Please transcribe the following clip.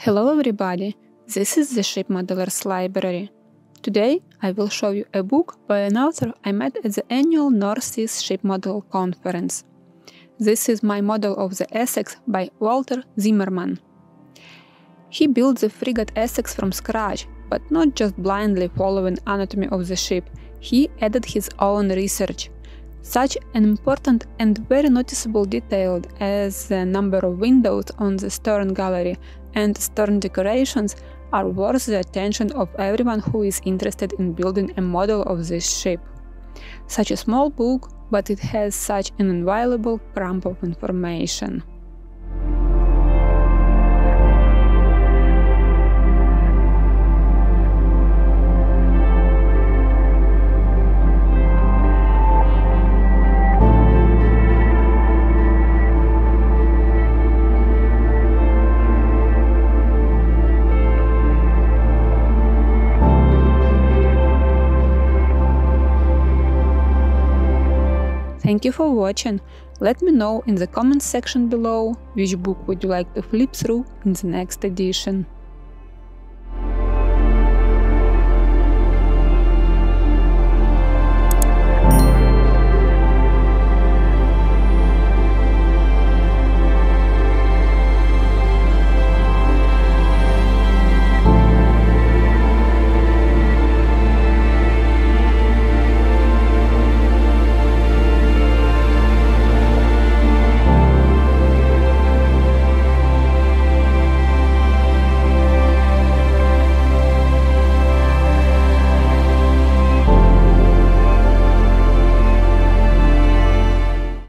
Hello everybody, this is the Ship Modelers Library. Today I will show you a book by an author I met at the annual North Seas Ship Model Conference. This is my model of the Essex by Walter Zimmerman. He built the frigate Essex from scratch, but not just blindly following anatomy of the ship, he added his own research. Such an important and very noticeable detail as the number of windows on the stern gallery and stern decorations are worth the attention of everyone who is interested in building a model of this ship. Such a small book, but it has such an invaluable crumb of information. Thank you for watching. Let me know in the comments section below which book would you like to flip through in the next edition.